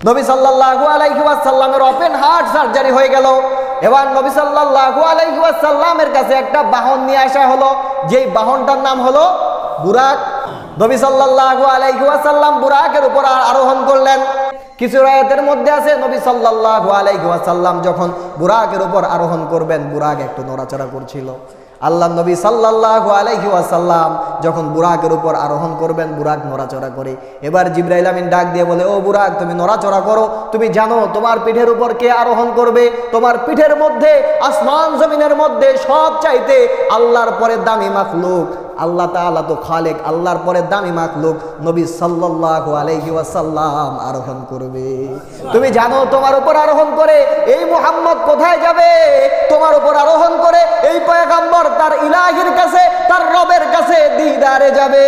নবী সাল্লাল্লাহু আলাইহি ওয়াসাল্লামের ওপেন হার্ট সার্জারি হয়ে গেল। এবার নবী সাল্লাল্লাহু আলাইহি ওয়াসাল্লামের কাছে একটা বাহন নিয়ে আসা হলো, যেই বাহনটার নাম হলো বুরাক। নবী সাল্লাল্লাহু আলাইহি ওয়াসাল্লাম বুরাকের উপর আরোহণ করলেন। কিছু রায়াতের মধ্যে আছে নবী সাল্লাল্লাহু আলাইহি ওয়াসাল্লাম যখন বুরাকের উপর আরোহণ করবেন, বুরাক একটু নড়াচড়া করছিল। আল্লাহ নবী সাল্লাল্লাহু আলাইহি ওয়াসাল্লাম যখন বুরাকের উপর আরোহণ করবেন, বুরাক নড়াচড়া করে। এবার জিবরাইল আমিন ডাক দিয়ে বলে, ও বুরাক, তুমি নড়াচড়া করো। তুমি জানো তোমার পিঠের উপর কে আরোহণ করবে? তোমার পিঠের মধ্যে আসমান জমিনের মধ্যে সব চাইতে আল্লাহর পরে দামি মাখলুক, আল্লাহ তাআলা তো খালেক, আল্লাহর পরে দামি মাখলুক নবী সাল্লাল্লাহু আলাইহি ওয়াসাল্লাম আরোহণ করবে। তুমি জানো তোমার উপর আরোহণ করে এই মুহাম্মদ কোথায় যাবে? তোমার উপর আরোহণ করে এই পয়গম্বর তার ইলাহির কাছে, তার রবের কাছে দিদারে যাবে।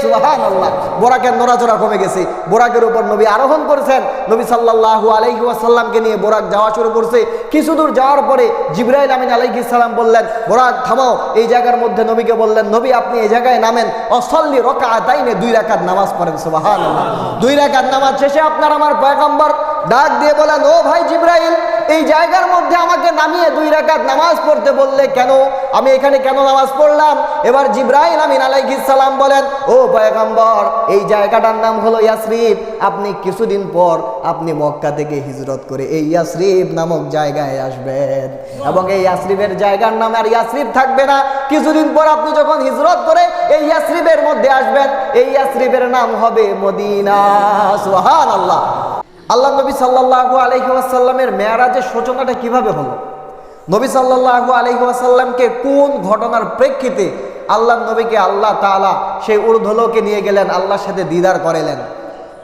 সুবহানাল্লাহ। বুরাকের নড়াচড়া কমে গেছে। বুরাকের উপর নবী আরোহণ করেছেন। নবী সাল্লাল্লাহু আলাইহি ওয়াসাল্লামকে নিয়ে বুরাক যাওয়া শুরু করছে। কিছু দূর যাওয়ার পরে জিবরাইল আমিন আলাইহিস সালাম বললেন, বুরাক থামাও। এই জায়গার মধ্যে নবীকে বললেন, নবী আপনি এই জায়গায় নামেন, অসল্লি রাকাতাইনে, 2 রাকাত নামাজ পড়েন। সুবহানাল্লাহ। 2 রাকাত নামাজ শেষে আপনার আমার পয়গম্বর ডাক দিয়ে বলেন, ও ভাই জিবরাইল, এই জায়গার মধ্যে আমাকে নামিয়ে 2 রাকাত নামাজ পড়তে বললে কেন? আমি এখানে কেন নামাজ পড়লাম? এবার জিবরাইল আমিন আলাইহিস সালাম বলেন, ও পয়গম্বর, এই জায়গাটার নাম হলো ইয়াসরিব। আপনি কিছুদিন পর আপনি মক্কা থেকে হিজরত করে এই ইয়াসরিব নামক জায়গায় আসবেন, এবং এই ইয়াসরিবের জায়গার নাম আর ইয়াসরিব থাকবে না। কিছুদিন পর আপনি যখন হিজরত করে এই ইয়াসরিবের মধ্যে আসবেন, এই ইয়াসরিবের নাম হবে মদিনা। সুবহানাল্লাহ। আল্লাহ নবী সাল্লাল্লাহু আলাইহি ওয়াসাল্লামের মেরাজের সূচনাটা কিভাবে হলো? নবী সাল্লাল্লাহু আলাইহি ওয়াসাল্লামকে কোন ঘটনার প্রেক্ষিতে আল্লাহ নবীকে আল্লাহ তাআলা সেই ঊর্ধ্বলোকে নিয়ে গেলেন, আল্লাহর সাথে দিদার করালেন?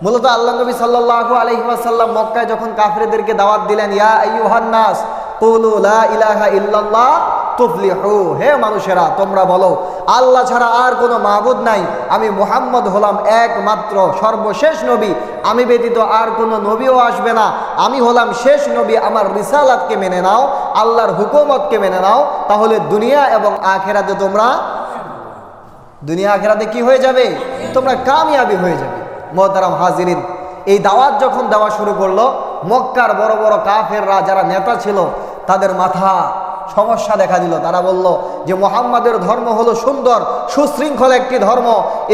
মূলত আল্লাহ নবী সাল্লাল্লাহু আলাইহি ওয়াসাল্লাম মক্কায় যখন কাফেরদেরকে দাওয়াত দিলেন, ইয়া আইয়ুহান নাস কুলু লা ইলাহা ইল্লাল্লাহ তুফলিহু, হে মানুষেরা তোমরা বলো আল্লাহ ছাড়া আর কোনো মাবুদ নাই, আমি মুহাম্মদ হলাম একমাত্র সর্বশেষ নবী, আমি ব্যতীত আর কোনো নবীও আসবে না, আমি হলাম শেষ নবী। আমার রিসালাতকে মেনে নাও, আল্লাহর হুকুমতকে মেনে নাও, তাহলে দুনিয়া এবং আখিরাতে তোমরা কি হয়ে যাবে? তোমরা কামিয়াবি হয়ে যাবে। মুহতারাম হাজিরিন, এই দাওয়াত যখন দেওয়া শুরু করলো, মক্কার বড় বড় কাফেররা যারা নেতা ছিল তাদের মাথা সমস্যা দেখা দিল। তারা বলল যে মুহাম্মাদের ধর্ম হলো সুন্দর সুশৃঙ্খল একটি ধর্ম,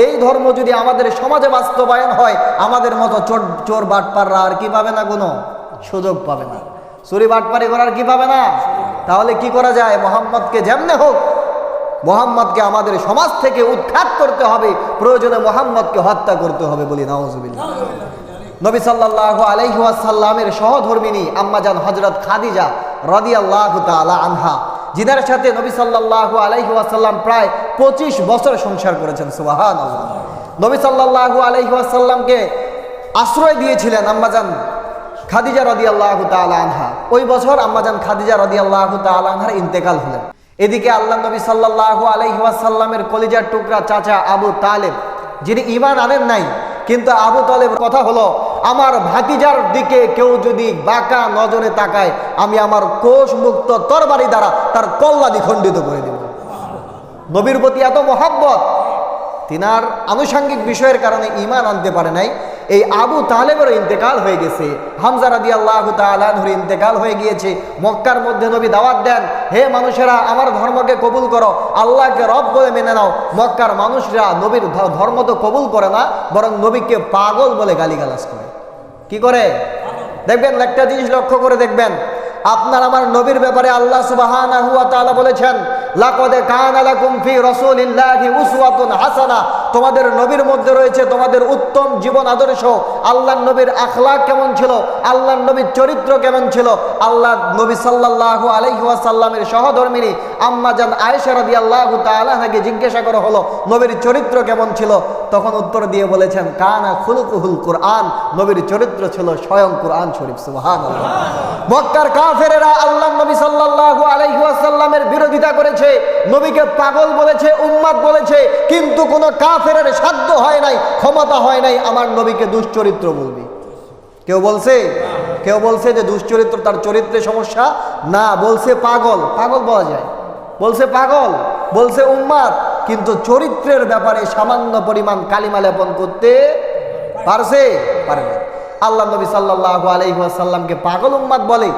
এই ধর্ম যদি আমাদের সমাজে বাস্তবায়ন হয়, আমাদের মতো চোর বাটপাররা আর কি পাবে না, কোনো সুযোগ পাবে না, চুরি বাটপারি করার কি পাবে না। তাহলে কি করা যায়? মুহাম্মদকে যেমনে হোক মুহাম্মদকে আমাদের সমাজ থেকে উৎখাত করতে হবে, প্রয়োজনে মুহাম্মদকে হত্যা করতে হবে। বলি নাউজুবিল্লাহ। নবী সাল্লাল্লাহু আলাইহি ওয়াসাল্লামের সহধর্মিনী আম্মাজান হযরত খাদিজা রাদিয়াল্লাহু তাআলা আনহা, যিনার সাথে নবী সাল্লাল্লাহু আলাইহি ওয়াসাল্লাম প্রায় 25 বছর সংসার করেছেন। সুবহানাল্লাহ। নবী সাল্লাল্লাহু আলাইহি ওয়াসাল্লামকে আশ্রয় দিয়েছিলেন আম্মাজান খাদিজা রাদিয়াল্লাহু তাআলা আনহা। ওই বছর আম্মাজান খাদিজা রাদিয়াল্লাহু তাআলা আনহার ইন্তেকাল হলেন। এদিকে আল্লাহ নবী সাল্লাল্লাহু আলাইহি ওয়াসাল্লামের কলিজার টুকরা চাচা আবু তালেব, যিনি ঈমান আনেন নাই, কিন্তু আবু তালেব কথা হলো, আমার ভাতিজার দিকে কেউ যদি বাঁকা নজরে তাকায়, আমি আমার কোষ মুক্ত তরবারি দ্বারা তার কল্লা দ্বিখণ্ডিত করে দেব। নবীর প্রতি এত মহব্বত, তিনার আনুষঙ্গিক বিষয়ের কারণে ঈমান আনতে পারে নাই। এই আবু তালেবের ইন্তেকাল হয়ে গেছে, হামজা রাদিয়াল্লাহু তাআলা আনহুর ইন্তেকাল হয়ে গিয়েছে। মক্কার মধ্যে নবী দাওয়াত দেন, হে মানুষেরা আমার ধর্মকে কবুল করো, আল্লাহকে রব বলে মেনে নাও। মক্কার মানুষরা নবীর ধর্ম তো কবুল করে না, বরং নবীকে পাগল বলে গালিগালাজ করে। কি করে? দেখবেন, একটা জিনিস লক্ষ্য করে দেখবেন, আপনার আমার নবীর ব্যাপারে আল্লাহ সুবহানাহু ওয়া তাআলা বলেছেন, লাকাদ কানা লাকুম ফি রাসূলিল্লাহি উসওয়াতুন হাসানাহ, তোমাদের নবীর মধ্যে রয়েছে তোমাদের উত্তম জীবন আদর্শ। আল্লাহর নবীর আখলাক কেমন ছিল, আল্লাহর নবীর চরিত্র কেমন ছিল। আল্লাহ নবী সাল্লাল্লাহু আলাইহি ওয়াসাল্লামের সহধর্মিনী আম্মা জান আয়েশা রাদিয়াল্লাহু তাআলা আনহাকে জিজ্ঞাসা করা হলো নবীর চরিত্র কেমন ছিল, তখন উত্তর দিয়ে বলেছেন, কানা খুলুকুহুল কুরআন, নবীর চরিত্র ছিল স্বয়ং কুরআন শরীফ। সুবহানাল্লাহ। মক্কার কাফেরেরা আল্লাহর নবী সাল্লাল্লাহু আলাইহি ওয়াসাল্লামের বিরোধিতা করেছে, নবীকে পাগল বলেছে, উম্মাদ বলেছে, কিন্তু কোন কাফেরের সাধ্য হয় নাই, ক্ষমতা হয় নাই আমার নবীকে দুশ্চরিত্র বলবে। কেউ বলছে? কেউ বলছে যে দুশ্চরিত্র, তার চরিত্রে সমস্যা না, বলছে পাগল। পাগল বলা যায়, বলছে পাগল, বলছে উম্মাদ, কিন্তু চরিত্রের ব্যাপারে সামান্য পরিমাণ কালিমা লেপন করতে পারছে? পারে না। আল্লাহ নবী সাল্লাল্লাহু আলাইহি ওয়াসাল্লামকে পাগল উম্মাদ বলে।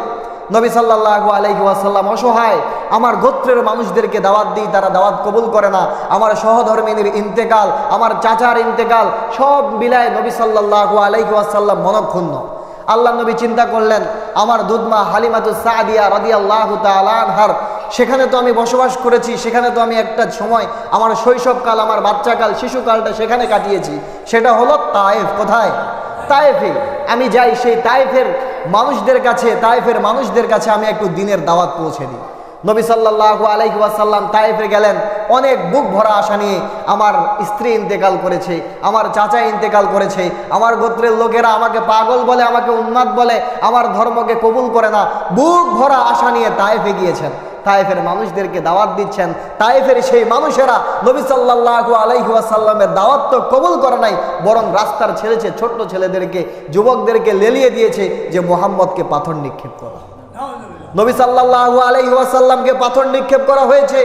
নবী সাল্লাল্লাহু আলাইহি ওয়াসাল্লাম অসহায়, আমার গোত্রের মানুষদেরকে দাওয়াত দিই, তারা দাওয়াত কবুল করে না, আমার সহধর্মিনীর ইন্তেকাল, আমার চাচার ইন্তেকাল, সব মিলায় নবী সাল্লাল্লাহু আলাইহি ওয়াসাল্লাম মনক্ষুণ্ণ। আল্লাহ নবী চিন্তা করলেন, আমার দুধমা হালিমাতুস সাদিয়া রাদিয়াল্লাহু তাআলা আনহার সেখানে তো আমি বসবাস করেছি, সেখানে তো আমি একটা সময় আমার শৈশবকাল, আমার বাচ্চাকাল, শিশুকালটা সেখানে কাটিয়েছি, সেটা হলো তায়েফ। কোথায়? তায়েফে। আমি যাই সেই তায়েফের মানুষদের কাছে আমি একটু দিনের দাওয়াত পৌঁছে দিই। নবী সাল্লাল্লাহু আলাইহি ওয়াসাল্লাম তায়েফে গেলেন অনেক বুক ভরা আশা নিয়ে। আমার স্ত্রী ইন্তেকাল করেছে, আমার চাচা ইন্তেকাল করেছে, আমার গোত্রের লোকেরা আমাকে পাগল বলে, আমাকে উন্মাদ বলে, আমার ধর্মকে কবুল করে না। বুক ভরা আশা নিয়ে তায়েফে গিয়েছেন, তায়েফের মানুষদেরকে দাওয়াত দিচ্ছেন। তায়েফের সেই মানুষেরা নবী সাল্লাল্লাহু আলাইহি ওয়াসাল্লামের দাওয়াত তো কবুল করে নাই, বরং রাস্তার ছেড়েছে, ছোট্ট ছেলেদেরকে, যুবকদেরকে লেলিয়ে দিয়েছে যে মুহাম্মদকে পাথর নিক্ষেপ করা। নবী সাল্লাল্লাহু আলাইহি ওয়াসাল্লামকে পাথর নিক্ষেপ করা হয়েছে।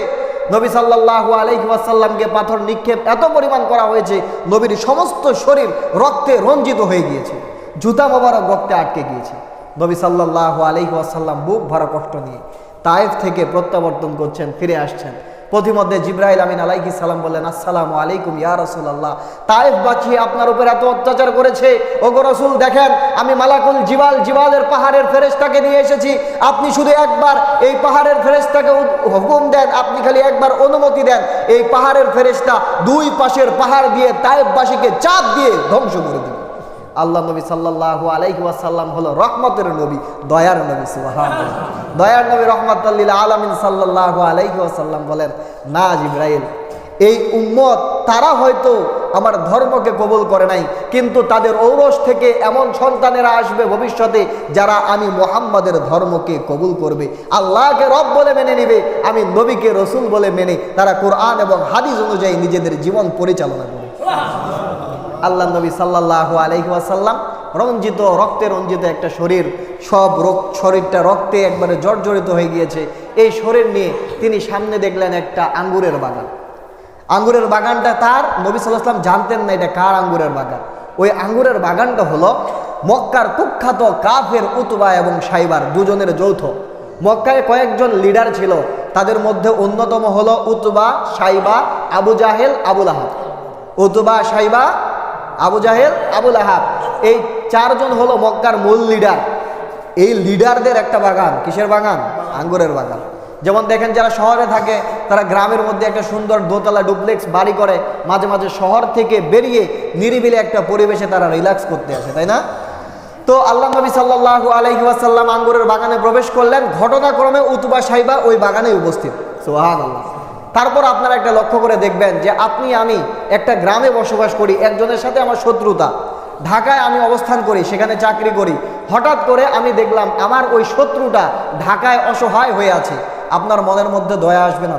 নবী সাল্লাল্লাহু আলাইহি ওয়াসাল্লামকে পাথর নিক্ষেপ এত পরিমাণ করা হয়েছে, নবীর সমস্ত শরীর রক্তে রঞ্জিত হয়ে গিয়েছে, জুতা মোবারক রক্তে আটকে গিয়েছে। নবী সাল্লাল্লাহু আলাইহি ওয়াসাল্লাম বুক ভরা কষ্ট নিয়ে তায়েফ থেকে প্রত্যাবর্তন করছেন, ফিরে আসছেন। পথিমধ্যে জিবরাইল আমিন আলাইহিস সালাম বললেন, আসসালামু আলাইকুম ইয়া রাসূলুল্লাহ, তায়েফ বাঁচিয়ে আপনার উপর এত অত্যাচার করেছে, ওগো রাসূল দেখেন আমি মালাকুল জিবালের পাহাড়ের ফেরেশতাকে নিয়ে এসেছি, আপনি শুধু একবার এই পাহাড়ের ফেরেশতাকে হুকুম দেন, আপনি খালি একবার অনুমতি দেন, এই পাহাড়ের ফেরেশতা দুই পাশের পাহাড় দিয়ে তায়েফবাসীকে চাপ দিয়ে ধ্বংস করে দিবে। আল্লাহ নবী সাল্লাল্লাহু আলাইহি ওয়াসাল্লাম হলো রহমতের নবী, দয়ার নবী। সুবহানাল্লাহ, দয়ার নবী রহমাতুল লিল আলামিন সাল্লাল্লাহু আলাইহি ওয়াসাল্লাম বলেন, না জিবরাইল, এই উম্মত তারা হয়তো আমার ধর্মকে কবুল করে নাই, কিন্তু তাদের ঔরস থেকে এমন সন্তানেরা আসবে ভবিষ্যতে যারা আমি মুহাম্মাদের ধর্মকে কবুল করবে, আল্লাহকে রব বলে মেনে নেবে, আমি নবীকে রসুল বলে মেনে তারা কোরআন এবং হাদিস অনুযায়ী নিজেদের জীবন পরিচালনা করবে। আল্লাহ নবী সাল্লাল্লাহু আলাইহি ওয়াসাল্লাম রঞ্জিত, রক্তে রঞ্জিত একটা শরীর, সব শরীরটা রক্তে একবারে জর্জরিত হয়ে গিয়েছে। এই শরীর নিয়ে তিনি সামনে দেখলেন একটা আঙ্গুরের বাগান। আঙ্গুরের বাগানটা তার, নবী সাল্লাল্লাহু আলাইহি ওয়াসাল্লাম জানতেন না এটা কার আঙ্গুরের বাগান। ওই আঙ্গুরের বাগানটা হলো মক্কার কুখ্যাত কাফের উতবা এবং সাইবার দুজনের যৌথ। মক্কায় কয়েকজন লিডার ছিল, তাদের মধ্যে অন্যতম হলো উতবা, সাইবা, আবু জাহেল, আবুল আহাব। উতবা, সাইবা, আবু জাহেল, আবুল আহাব, এই চারজন হলো মক্কার মূল লিডার। এই লিডারদের একটা বাগান, কিসের বাগান? আঙ্গুরের বাগান। যেমন দেখেন যারা শহরে থাকে তারা গ্রামের মধ্যে একটা সুন্দর দোতলা ডুপ্লেক্স বাড়ি করে, মাঝে মাঝে শহর থেকে বেরিয়ে নিরিবিলি একটা পরিবেশে তারা রিল্যাক্স করতে আসে, তাই না? তো আল্লাহ নবী সাল্লাল্লাহু আলাইহি ওয়াসাল্লাম আঙ্গুরের বাগানে প্রবেশ করলেন, ঘটনাক্রমে উতবা, সাইবা ওই বাগানে উপস্থিত। সুবহানাল্লাহ। তারপর আপনারা একটা লক্ষ্য করে দেখবেন যে আপনি আমি একটা গ্রামে বসবাস করি, একজনের সাথে আমার শত্রুতা, ঢাকায় আমি অবস্থান করি, সেখানে চাকরি করি, হঠাৎ করে আমি দেখলাম আমার ওই শত্রুটা ঢাকায় অসহায় হয়ে আছে, আপনার মনের মধ্যে দয়া আসবে না?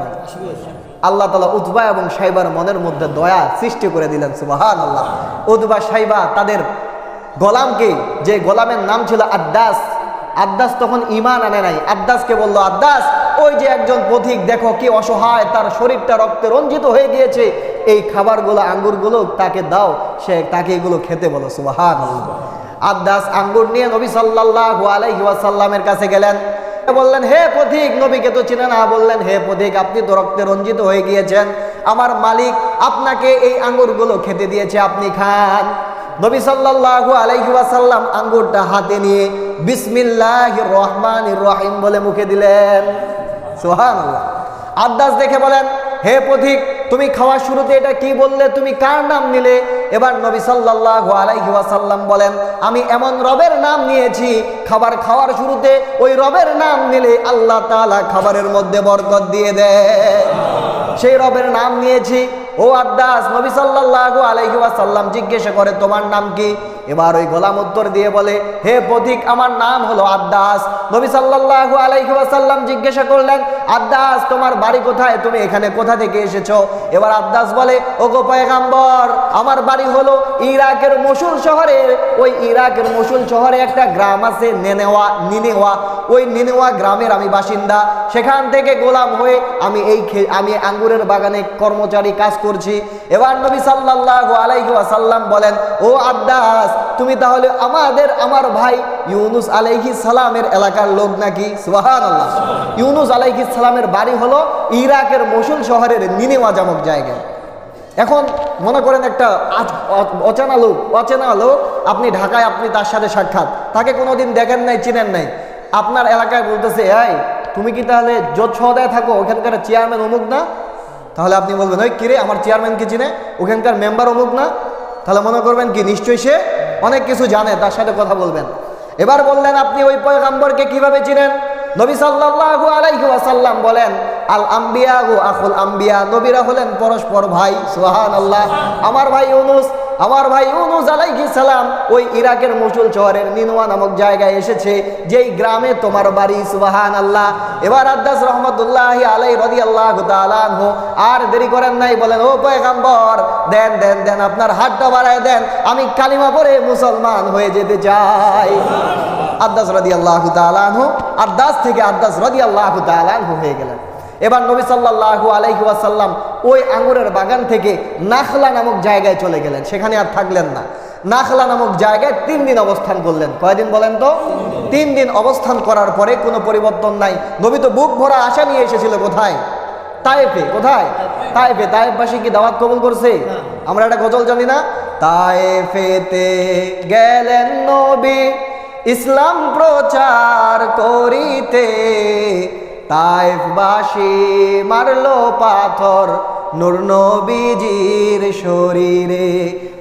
আল্লাহ তাআলা উতবা এবং সাইবার মনের মধ্যে দয়া সৃষ্টি করে দিলেন। সুবহানাল্লাহ। উতবা, সাইবা তাদের গোলামকে, যে গোলামের নাম ছিল আদ্দাস, আদ্দাস তখন ঈমান আনে নাই, আদ্দাসকে বলল, আদ্দাস ওই যে একজন পথিক, দেখো কি অসহায়, তার শরীরটা রক্তে রঞ্জিত হয়ে গিয়েছে, এই খাবারগুলো, আঙ্গুরগুলো তাকে দাও, সে তাকে এগুলো খেতে বলো। সুবহানাল্লাহ। আদ্দাস আঙ্গুর নিয়ে নবী সাল্লাল্লাহু আলাইহি ওয়াসাল্লামের কাছে গেলেন, বললেন, হে পথিক, নবীকে তো চিনে না, বললেন, হে পথিক, আপনি তো রক্তে রঞ্জিত হয়ে গিয়েছেন, আমার মালিক আপনাকে এই আঙ্গুরগুলো খেতে দিয়েছে, আপনি খান। নবী সাল্লাল্লাহু আলাইহি ওয়াসাল্লাম আঙ্গুরটা হাতে নিয়ে বিসমিল্লাহির রহমানির রহিম বলে মুখে দিলেন। সুবহানাল্লাহ। আদ্দাস দেখে বলেন, হে পথিক, তুমি খাওয়ার শুরুতে এটা কি বললে, তুমি কার নাম নিলে? এবার নবী সাল্লাল্লাহু আলাইহি ওয়াসাল্লাম বলেন, আমি এমন রবের নাম নিয়েছি, খাবার খাওয়ার শুরুতে ওই রবের নাম নিলে আল্লাহ তাআলা খাবারের মধ্যে বরকত দিয়ে দেয়, সেই রবের নাম নিয়েছি। ও আদ্দাস, নবী সাল্লাল্লাহু আলাইহি ওয়াসাল্লাম জিজ্ঞাসা করে, তোমার নাম কি? এবার ওই গোলাম উত্তর দিয়ে বলে, হে পথিক, আমার নাম হলো আদ্দাস। নবী সাল্লাল্লাহু আলাইহি ওয়াসাল্লাম জিজ্ঞাসা করলেন, আদ্দাস তোমার বাড়ি কোথায়, তুমি এখানে কোথা থেকে এসেছো? এবার আদ্দাস বলে, ওগো পয়গম্বর, আমার বাড়ি হলো ইরাকের মসুল শহরে। ওই ইরাকের মসুল শহরে একটা গ্রাম আছে নিনেওয়া, ওই নিনেওয়া গ্রামের আমি বাসিন্দা, সেখান থেকে গোলাম হয়ে আমি আঙ্গুরের বাগানে কর্মচারী কাজ করছি। এবার নবী সাল্লাল্লাহু আলাইহি ওয়াসাল্লাম বলেন, ও আদ্দাস, তুমি তাহলে আমার ভাই ইউনুস আলাইহিস সালামের এলাকার লোক নাকি? সুবহানাল্লাহ। ইউনুস আলাইহিস সালামের বাড়ি হলো ইরাকের মসুল শহরের নিনেওয়া নামক জায়গায়। এখন মনে করেন একটা অচেনা লোক, আপনি ঢাকায়, আপনি তার সাথে সাক্ষাৎ, তাকে কোনোদিন দেখেন নাই, চিনেন নাই, আপনার এলাকায় বলতেছে, এই তুমি কি তাহলে জোট সহদায় থাকো, ওখানকার চেয়ারম্যান অমুক না? তাহলে আপনি বলবেন, ওই কিরে আমার চেয়ারম্যানকে চিনে, ওখানকার মেম্বার অমুক না? তাহলে মনে করবেন কি নিশ্চয়ই সে অনেক কিছু জানে, তার সাথে কথা বলবেন। এবার বললেন, আপনি ওই পয়গম্বরকে কিভাবে চিনেন? নবী সাল্লাল্লাহু আলাইহি ওয়াসাল্লাম বলেন, আল আম্বিয়া ওয়া আখুল আম্বিয়া, নবীরা হলেন পরস্পর ভাই। সুবহানাল্লাহ। আমার ভাই ইউনুস আলাইহিস সালাম ওই ইরাকের মসুল শহরের নিনওয়া নামক জায়গায় এসেছে, যেই গ্রামে তোমার বাড়ি। সুবহানাল্লাহ। এবার আদ্দাস রহমাতুল্লাহি আলাইহি রাদিয়াল্লাহু তাআলা আনহু আর দেরি করেন নাই, বলেন, ও পয়গম্বর, দেন দেন দেন, আপনার হাতটা বাড়ায় দেন, আমি কালিমা পড়ে মুসলমান হয়ে যেতে চাই। আদ্দাস রাদিয়াল্লাহু তাআলা আনহু, আদ্দাস থেকে আদ্দাস রাদিয়াল্লাহু তাআলা আনহু হয়ে গেলেন। এবার নবী সাল্লাল্লাহু আলাইহি ওয়াসাল্লাম ওই আঙ্গুরের বাগান থেকে নাখলা নামক জায়গায় চলে গেলেন, সেখানে আর থাকলেন না। নাখলা নামক জায়গায় 3 দিন অবস্থান করলেন। কয়দিন বলেন তো? 3 দিন অবস্থান করার পরে কোনো পরিবর্তন নাই। নবী তো বুক ভরা আশা নিয়ে এসেছিল কোথায়? তায়েফে। কোথায়? তায়েফে। তায়েফবাসী কি দাওয়াত কবুল করছে? আমরা একটা গজল জানি না, তায়েফেতে গেলেন নবী ইসলাম প্রচার করিতে, তায়েফবাসী মারলো পাথর নূর নবীজির শরীরে।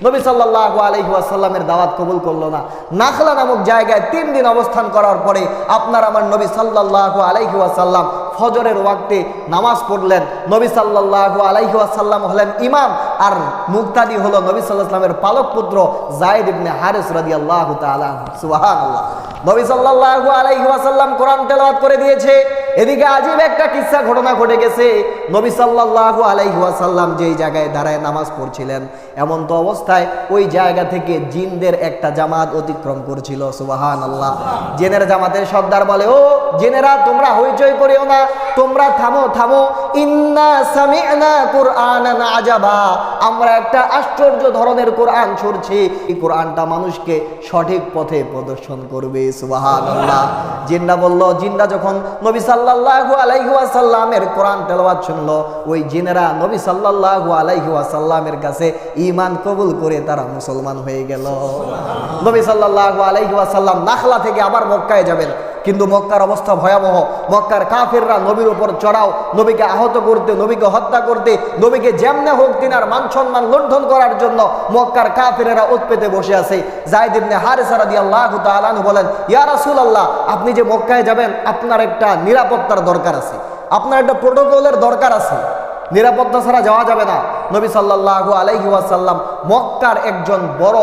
নবী সাল্লাল্লাহু আলাইহি ওয়াসাল্লামের দাওয়াত কবুল করলো না। নাখলা নামক জায়গায় 3 দিন অবস্থান করার পরে আপনার আমার নবী সাল্লাল্লাহু আলাইহি ওয়াসাল্লাম ফজরের ওয়াক্তে নামাজ পড়লেন। নবী সাল্লাল্লাহু আলাইহি ওয়াসাল্লাম হলেন ইমাম, আর মুক্তাদি হলো নবী সাল্লাল্লাহু আলাইহি ওয়াসাল্লামের পালক পুত্র যায়েদ ইবনে হারিস রাদিয়াল্লাহু তাআলা। সুবহানাল্লাহ। নবী সাল্লাল্লাহু আলাইহি ওয়াসাল্লাম কোরআন তেলাওয়াত করে দিয়েছে। এদিকে আজীব একটা কিসসা ঘটনা ঘটে গেছে। নবী সাল্লাল্লাহু আলাইহি ওয়াসাল্লাম যেই জায়গায় দাঁড়ায় নামাজ পড়ছিলেন, এমন তো অবস্থায় ওই জায়গা থেকে জিনদের একটা জামাত অতিক্রম করছিল। সুবহানাল্লাহ। জিনের জামাতের সর্দার বলে, ও জিনেরা, তোমরা হইচই করিও না, তোমরা থামো থামো, ইন্না সামি'না কুরআনান আজাবা, আমরা একটা আশ্চর্য ধরনের কোরআন শুনছি, এই কোরআনটা মানুষকে সঠিক পথে প্রদর্শন করবে। সুবহানাল্লাহ। জিনরা বলল, জিনরা যখন নবী সাল্লাল্লাহু আলাইহি ওয়াসাল্লামের কোরআন তেলাওয়াত শুনলো, ওই জিনেরা নবী সাল্লাল্লাহু আলাইহি ওয়াসাল্লামের কাছে ঈমান কবুল করে তারা মুসলমান হয়ে গেল। নবী সাল্লাল্লাহু আলাইহি ওয়াসাল্লাম নাখলা থেকে আবার মক্কায় যাবেন, কিন্তু মক্কার অবস্থা ভয়াবহ। মক্কার কাফেররা নবীর উপর চড়াও, নবীকে আহত করতে, নবীকে হত্যা করতে, নবীকে যেমনে হোক তিনার মান সম্মান লুণ্ঠন করার জন্য মক্কার কাফেরেরা উৎপেতে বসে আছে। যায়েদ ইবনে হারিসা রাদিয়াল্লাহু তাআলা আনহু বলেন, ইয়া রাসূলুল্লাহ, আপনি যে মক্কায় যাবেন, আপনার একটা নিরাপত্তার দরকার আছে, আপনার একটা প্রোটোকলের দরকার আছে, নিরাপত্তা ছাড়া যাওয়া যাবে না। নবী সাল্লাল্লাহু আলাইহি ওয়াসাল্লাম মক্কার একজন বড়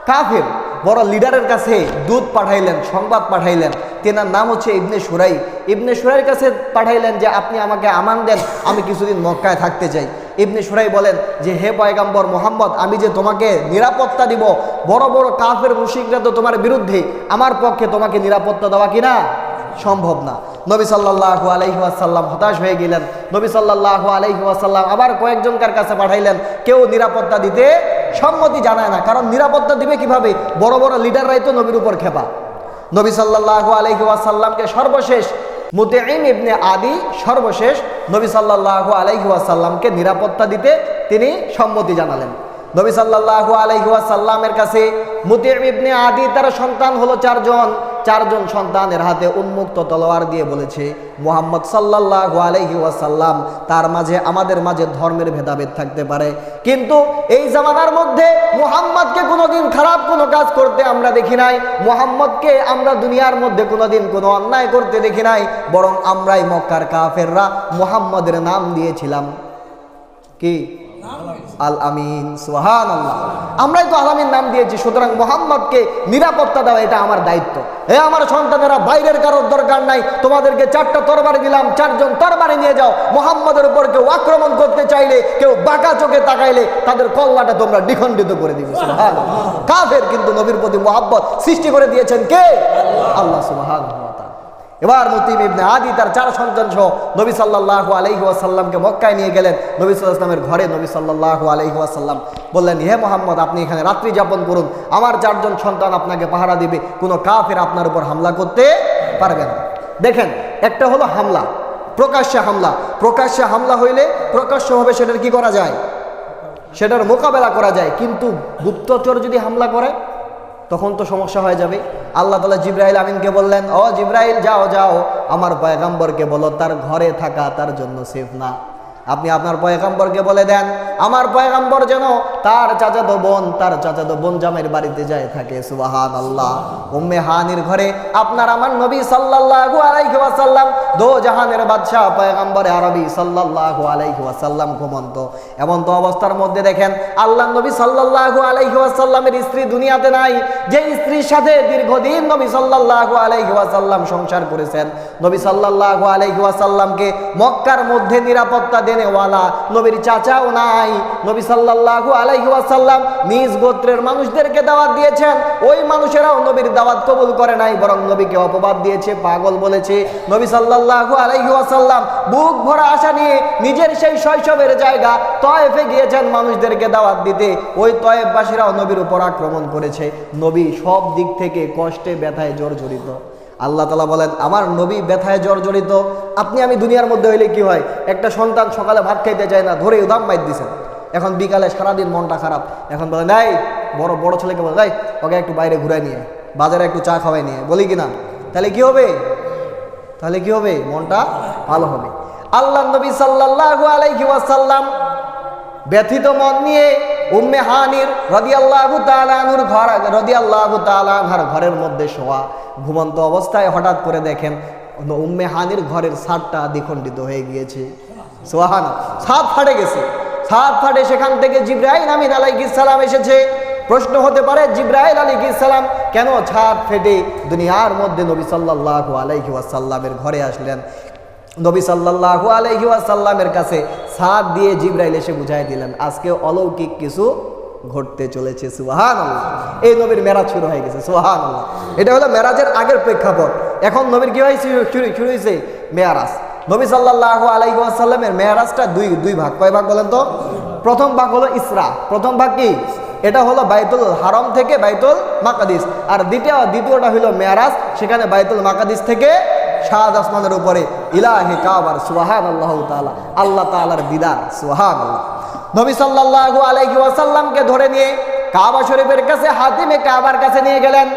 কাফের, বড় লিডারের কাছে দূত পাঠাইলেন, সংবাদ পাঠাইলেন। তেনার নাম হচ্ছে ইবনে সুরাই। ইবনে সুরাইয়ের কাছে পাঠাইলেন যে আপনি আমাকে আমান দেন, আমি কিছুদিন মক্কায় থাকতে চাই। ইবনে সুরাই বলেন যে, হে পয়গম্বর মুহাম্মদ, আমি যে তোমাকে নিরাপত্তা দিব, বড় বড় কাফের মুশরিকরা তো তোমার বিরুদ্ধে, আমার পক্ষে তোমাকে নিরাপত্তা দেওয়া কিনা সম্ভব না। নবী সাল্লাল্লাহু আলাইহি ওয়াসাল্লাম হতাশ হয়ে গেলেন। নবী সাল্লাল্লাহু আলাইহি ওয়াসাল্লাম আবার কয়েকজনকার কাছে পাঠাইলেন, কেউ নিরাপত্তা দিতে সম্মতি জানায় না, কারণ নিরাপত্তা দিবে কিভাবে? বড় বড় লিডাররাই তো নবীর উপর খেপা। নবী সাল্লাল্লাহু আলাইহি ওয়াসাল্লামকে সর্বশেষ মুতঈম ইবনে আদি সর্বশেষ নবী সাল্লাল্লাহু আলাইহি ওয়াসাল্লামকে নিরাপত্তা দিতে তিনি সম্মতি জানালেন। নবী সাল্লাল্লাহু আলাইহি ওয়াসাল্লামের কাছে মুতঈম ইবনে আদি, তার সন্তান হলো 4 জন। 4 জন সন্তানের হাতে উন্মুক্ত তলোয়ার দিয়ে বলেছে, মুহাম্মদ সাল্লাল্লাহু আলাইহি ওয়াসাল্লাম, তার মাঝে আমাদের মাঝে ধর্মের ভেদাভেদ থাকতে পারে, কিন্তু এই জামানার মধ্যে মুহাম্মদকে কোনোদিন খারাপ কোনো কাজ করতে আমরা দেখি নাই, মুহাম্মদকে আমরা দুনিয়ার মধ্যে কোনোদিন কোনো অন্যায় করতে দেখি নাই, বরং আমরাই মক্কার কাফেররা মুহাম্মদের নাম দিয়েছিলাম কি? আল আমিন। সুবহানাল্লাহ। আমরাই তো আল আমিন নাম দিয়েছি, সুতরাং মুহাম্মদকে নিরাপত্তা দেওয়া এটা আমার দায়িত্ব। হে আমার সন্তানেরা, বাইরের কারোর দরকার নাই, তোমাদেরকে 4টা তরবারি দিলাম, 4 জন তরবারি নিয়ে যাও। মুহাম্মদের উপর কেউ আক্রমণ করতে চাইলে, কেউ বাঁকা চোখে তাকাইলে তাদের কল্লাটা তোমরা দ্বিখণ্ডিত করে দিবে। সুবহানাল্লাহ। কাফের কিন্তু নবীর প্রতি মুহাব্বত সৃষ্টি করে দিয়েছেন কে? আল্লাহ সুবহানাহু ওয়া তাআলা। এবার মুতিম ইবনে আদি তার 4 সন্তান সহ নবী সাল্লাল্লাহু আলাইহি ওয়াসাল্লামকে মক্কায় নিয়ে গেলেন। নবী সাল্লাল্লাহু আলাইহি ওয়াসাল্লামের ঘরে নবী সাল্লাল্লাহু আলাইহি ওয়াসাল্লাম বললেন, হে মুহাম্মদ, আপনি এখানে রাত্রি যাপন করুন, আমার 4 জন সন্তান আপনাকে পাহারা দিবে, কোনো কাফের আপনার উপর হামলা করতে পারবে না। দেখেন, একটা হলো হামলা, প্রকাশ্যে হামলা। প্রকাশ্যে হামলা হইলে প্রকাশ্যভাবে সেটার কি করা যায়, সেটার মোকাবেলা করা যায়। কিন্তু গুপ্তচর যদি হামলা করে তখন তো সমস্যা হয়ে যাবে। আল্লাহ তাআলা জিবরাইল আমিনকে বললেন, ও জিবরাইল, যাও যাও, আমার পয়গম্বরকে বলো তার ঘরে থাকা তার জন্য সেফ না। আপনি আপনার পয়গম্বরকে বলে দেন, আমার পয়গম্বর যেন তার চাচাতো বোন জামাইয়ের বাড়িতে যায় থাকে। সুবহানাল্লাহ। উম্মে হানির ঘরে আপনার আমার নবী সাল্লাল্লাহু আলাইহি ওয়াসাল্লাম, দো জাহানের বাদশা পয়গম্বরে আরবি সাল্লাল্লাহু আলাইহি ওয়াসাল্লাম ঘুমন্ত। এমন তো অবস্থার মধ্যে দেখেন, আল্লাহ নবী সাল্লাল্লাহু আলাইহি ওয়াসাল্লামের স্ত্রী দুনিয়াতে নাই, যে স্ত্রীর সাথে দীর্ঘদিন নবী সাল্লাল্লাহু আলাইহি ওয়াসাল্লাম সংসার করেছেন। নবী সাল্লাল্লাহু আলাইহি ওয়াসাল্লামকে মক্কার মধ্যে নিরাপত্তা দেনেওয়ালা নবীর চাচাও নাই। নবী সাল্লাল্লাহু আলাইহি ওয়াসাল্লাম নিজ গোত্রের মানুষদেরকে দাওয়াত দিয়েছেন, ওই মানুষেরাও নবীর দাওয়াত কবুল করে নাই, বরং নবীকে অপবাদ দিয়েছে, পাগল বলেছে। নবী সাল্লাল্লাহু আলাইহি ওয়াসাল্লাম বুক ভরা আশা নিয়ে নিজের সেই শৈশবের জায়গা তয়েফে গিয়েছেন মানুষদেরকে দাওয়াত দিতে। ওই তয়েফবাসীরাও নবীর উপর আক্রমণ করেছে। নবী সব দিক থেকে কষ্টে ব্যথায় জর্জরিত। আল্লাহ তাআলা বলেন, আমার নবী ব্যথায় জর্জরিত। আপনি আমি দুনিয়ার মধ্যে হইলে কি হয়, একটা সন্তান সকালে ভাত খাইতে চায় না, ধরে উদাম মাইর দিছেন, এখন বিকালে সারাদিন মনটা খারাপ, এখন বলেন এই বড় ছেলেকে বলে, এই ওকে একটু বাইরে ঘুরে নিয়ে, বাজারে একটু চা খাওয়াই নিয়ে, বলি কিনা, তাহলে কি হবে, মনটা ভালো হবে। আল্লাহ নবী সাল্লাল্লাহু আলাইহি ওয়াসাল্লাম ব্যথিত মন নিয়ে উম্মে হানির রাদিয়াল্লাহু তাআলা আনহার ঘরের মধ্যে শোয়া, ঘুমন্ত অবস্থায় হঠাৎ করে দেখেন উম্মে হানির ঘরের ছাদটা দ্বিখণ্ডিত হয়ে গিয়েছে। সুবহানাল্লাহ। ছাদ ফাটে গেছে। ছাদ ফাটে সেখান থেকে জিবরাইল আমিন আলাইহিস সালাম এসেছে। প্রশ্ন হতে পারে, জিবরাইল আলাইহিস সালাম কেন ছাদ ফেটে দুনিয়ার মধ্যে নবী সাল্লাল্লাহু আলাইহি ওয়াসাল্লামের ঘরে আসলেন? নবী সাল্লাল্লাহু আলাইহি ওয়াসাল্লামের কাছে ছাদ দিয়ে জিবরাইল এসে বুঝাই দিলেন, আজকে অলৌকিক কিছু ঘটতে চলেছে। সুবহানাল্লাহ। এই নবীর মেরাজ শুরু হয়ে গেছে। সুবহানাল্লাহ। এটা হলো মেরাজের আগের প্রেক্ষাপট। এখন নবীর কি হয়েছে, শুরু হয়েছে মেরাজ। নবী সাল্লাল্লাহু আলাইহি ওয়াসাল্লামের মেরাজটা দুই ভাগ। কয় ভাগ বলেন তো? প্রথম ভাগ হলো ইসরা। প্রথম ভাগ কি? এটা হলো বাইতুল হারাম থেকে বাইতুল মাকাদিস। আর দ্বিতীয়টা হলো মেরাজ, সেখানে বাইতুল মাকাদিস থেকে 7 আসমানের উপরে ইলাহি কাবার। সুবহানাল্লাহু তাআলা, আল্লাহ তাআলার দিদার। সুবহানাল্লাহ। নবী সাল্লাল্লাহু আলাইহি ওয়াসাল্লামকে ধরে নিয়ে কাবা শরীফের কাছে হাতিমে কাবার কাছে নিয়ে গেলেন।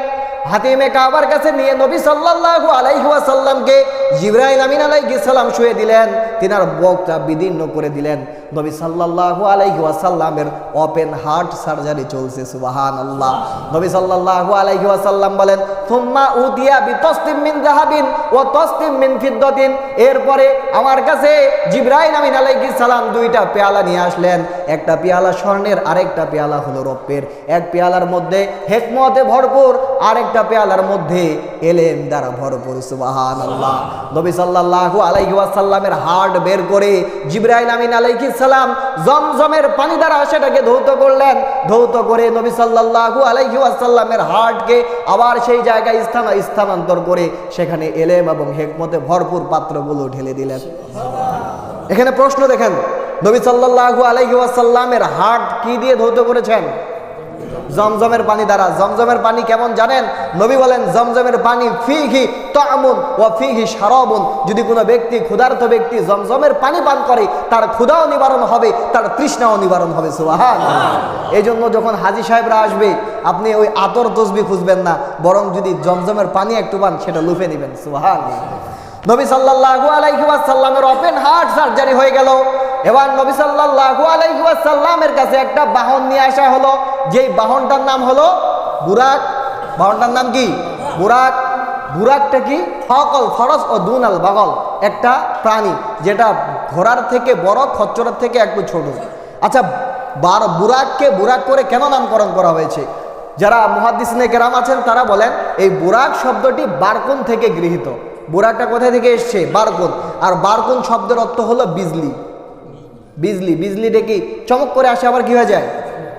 হাতিমে কাবার কাছে নিয়ে নবী সাল্লাল্লাহু আলাইহি ওয়াসাল্লামকে জিবরাইল আমিন আলাইহিস সালাম শুয়ে দিলেন, তিনার বুকটা বিদীর্ণ করে দিলেন। নবী সাল্লাল্লাহু আলাইহি ওয়াসাল্লামের ওপেন হার্ট সার্জারি চলছে। সুবহানাল্লাহ। নবী সাল্লাল্লাহু আলাইহি ওয়াসাল্লাম বলেন, সুম্মা উতিয়া বিতাসতিম মিন যাহাবিন ওয়া তাসতিম মিন ফিদ্দাতিন। এরপরে আমার কাছে জিবরাইল আমিন আলাইহিস সালাম 2টা পেয়ালা নিয়ে আসলেন। একটা পেয়ালা স্বর্ণের, আরেকটা পেয়ালা হলো রৌপ্যের। এক পেয়ালার মধ্যে হিকমতে ভরপুর, আরেকটা পেয়ালার মধ্যে এলেম দ্বারা ভরপুর। সুবহানাল্লাহ। নবী সাল্লাল্লাহু আলাইহি ওয়াসাল্লামের হার্ট বের করে জিবরাইল আমিন আলাইহিস সালাম জমজমের পানি দ্বারা সেটাকে ধৌত করলেন। ধৌত করে নবী সাল্লাল্লাহু আলাইহি ওয়াসাল্লামের হার্টকে আবার সেই জায়গায় স্থানান্তর করে সেখানে এলেম এবং হিকমতে ভরপুর পাত্রগুলো ঢেলে দিলেন। এখানে প্রশ্ন দেখেন, নবী সাল্লাল্লাহু আলাইহি ওয়াসাল্লামের হার্ট কি দিয়ে ধৌত করেছেন? জমজমের পানি দ্বারা। জমজমের পানি কেমন জানেন? নবী বলেন, জমজমের পানি ফিহি তা'মুন ওয়া ফিহি শারাবুন। যদি কোনো ব্যক্তি, ক্ষুধার্ত ব্যক্তি জমজমের পানি পান করে, তার ক্ষুধাও নিবারণ হবে, তার তৃষ্ণাও নিবারণ হবে। সুবহানাল্লাহ। এই জন্য যখন হাজী সাহেবরা আসবে, আপনি ওই আতর তসবি খুঁজবেন না, বরং যদি জমজমের পানি একটু পান সেটা লুফে নেবেন। সুবহানাল্লাহ। নবী সাল্লাল্লাহু আলাইহি ওয়াসাল্লামের ওপেন হার্ট সার্জারি হয়ে গেল। এবার নবী সাল্লাল্লাহু আলাইহি ওয়াসাল্লামের কাছে একটা বাহন নিয়ে আসা হলো, যেই বাহনটার নাম হলো বুরাক। বাহনটার নাম কি? বুরাক। বুরাকটা কি? ফকল, ফরস ও দুনাল বাগল, একটা প্রাণী যেটা ঘোড়ার থেকে বড়, খচ্চরের থেকে একটু ছোট। আচ্ছা, বুরাককে বুরাক করে কেন নামকরণ করা হয়েছে? যারা মুহাদ্দিসিনে কেরাম আছেন তারা বলেন, এই বুরাক শব্দটি বারকুন থেকে গৃহীত। বুরাকটা কোথায় থেকে এসছে? বারকুন। আর বারকুন শব্দের অর্থ হলো বিজলি। বিজলি, বিজলিটা কি চমক করে আসে, আবার কি হয়ে যায়?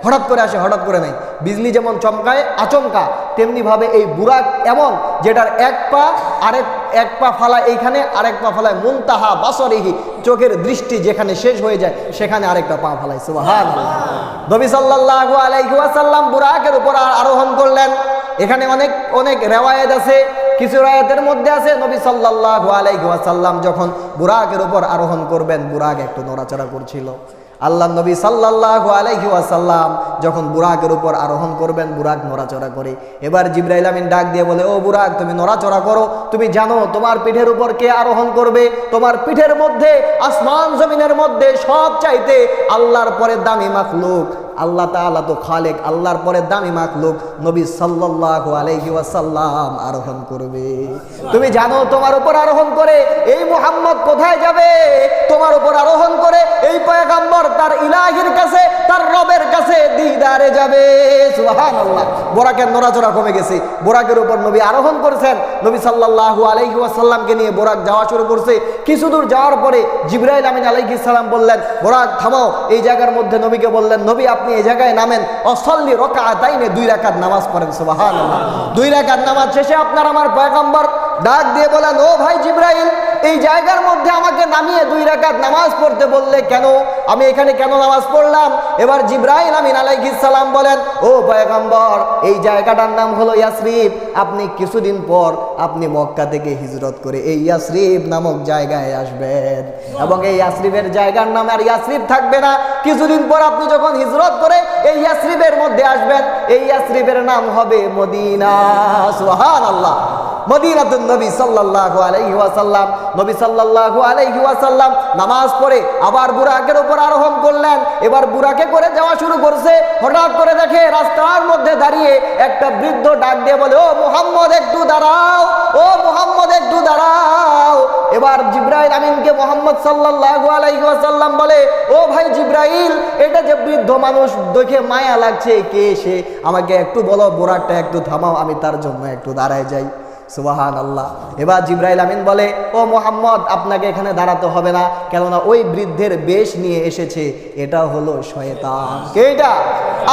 হঠাৎ করে আসে, হঠাৎ করে নাই। বিজলি যেমন চমকায় আচমকা, তেমনিভাবে এই বুরাক এমন যেটার এক পা ফালায় এইখানে, আরেক পা ফালায় মুনতাহা বাসরিহি, চোখের দৃষ্টি যেখানে শেষ হয়ে যায় সেখানে আরেকটা পা ফালায়। সুবহানাল্লাহ। নবী সাল্লাল্লাহু আলাইহি ওয়াসাল্লাম বুরাকের উপর আরোহণ করলেন। এখানে অনেক রেওয়ায়েত আছে, কিছু রায়াতের মধ্যে আছে নবী সাল্লাল্লাহু আলাইহি ওয়াসাল্লাম যখন বুরাকের উপর আরোহণ করবেন, বুরাক একটু নড়াচড়া করছিল। আল্লাহ নবী সাল্লাল্লাহু আলাইহি ওয়াসাল্লাম যখন বুরাকের উপর আরোহণ করবেন, বুরাক নড়াচড়া করে। এবার জিবরাইল আমিন ডাক দিয়ে বলে, ও বুরাক, তুমি নড়াচড়া করো, তুমি জানো তোমার পিঠের উপর কে আরোহণ করবে? তোমার পিঠের মধ্যে আসমান জমিনের মধ্যে সব চাইতে আল্লাহর পরে দামি মাখলুক, আল্লাহ তাআলা তো খালেক, আল্লাহর পরে দামি মাখলুক নবী সাল্লাল্লাহু আলাইহি ওয়াসাল্লাম আরোহণ করবে। তুমি জানো তোমার উপর আরোহণ করে এই মুহাম্মদ কোথায় যাবে? তোমার উপর আরোহণ করে এই পয়গম্বর তার ইলাহির কাছে, তার রবের কাছে দিদারে যাবে। সুবহানাল্লাহ। বুরাকের নড়াচড়া কমে গেছে। বুরাকের উপর নবী আরোহণ করেছেন। নবী সাল্লাল্লাহু আলাইহি ওয়াসাল্লামকে নিয়ে বুরাক যাওয়া শুরু করছে। কিছু দূর যাওয়ার পরে জিবরাইল আমিন আলাইহিস সালাম বললেন, বুরাক থামাও। এই জায়গার মধ্যে নবীকে বললেন, নবী আপনি এই জায়গায় নামেন, অসল্লি রাকাতাইনে, 2 রাকাত নামাজ পড়েন। সুবহানাল্লাহ। 2 রাকাত নামাজ শেষে আপনার আমার পয়গম্বর ডাক দিয়ে বলেন, ও ভাই জিবরাইল, এই জায়গার মধ্যে আমাকে নামিয়ে 2 রাকাত নামাজ পড়তে বললে কেন? আমি এখানে কেন নামাজ পড়লাম? এবার জিবরাইল আমিন আলাইহিস সালাম বলেন, ও পয়গম্বর, এই জায়গাটার নাম হলো ইয়াসরিব। আপনি কিছুদিন পর আপনি মক্কা থেকে হিজরত করে এই ইয়াসরিব নামক জায়গায় আসবেন, এবং এই ইয়াসরিবের জায়গার নাম আর ইয়াসরিব থাকবে না। কিছুদিন পর আপনি যখন হিজরত করে এই ইয়াসরিবের মধ্যে আসবেন, এই ইয়াসরিবের নাম হবে মদিনা। সুবহানাল্লাহ। মদিনাতুন নবী সাল্লাল্লাহু আলাইহি ওয়াসাল্লাম। নবী সাল্লাল্লাহু আলাইহি ওয়াসাল্লাম নামাজ পড়ে আবার বুরাকের উপর আরোহণ করলেন। এবার বুরাকে করে যাওয়া শুরু করছে। হঠাৎ করে দেখে রাস্তার মধ্যে দাঁড়িয়ে একটা বৃদ্ধ ডাক দিয়ে বলে, ও মুহাম্মদ একটু দাঁড়াও, ও মুহাম্মদ একটু দাঁড়াও। এবার জিবরাইল আমিনকে মুহাম্মদ সাল্লাল্লাহু আলাইহি ওয়াসাল্লাম বলে, ও ভাই জিবরাইল, এটা যে বৃদ্ধ মানুষ, দেখে মায়া লাগছে, কে সে? আমাকে একটু বলো, বুরাকটা একটু থামাও, আমি তার জন্য একটু দাঁড়ায় যাই। সুবহানাল্লাহ। এবার জিবরাইল আমিন বলে, ও মুহাম্মদ, আপনাকে এখানে দাঁড়াতে হবে না, কেননা ওই বৃদ্ধের বেশ নিয়ে এসেছে, এটা হলো শয়তান। এটা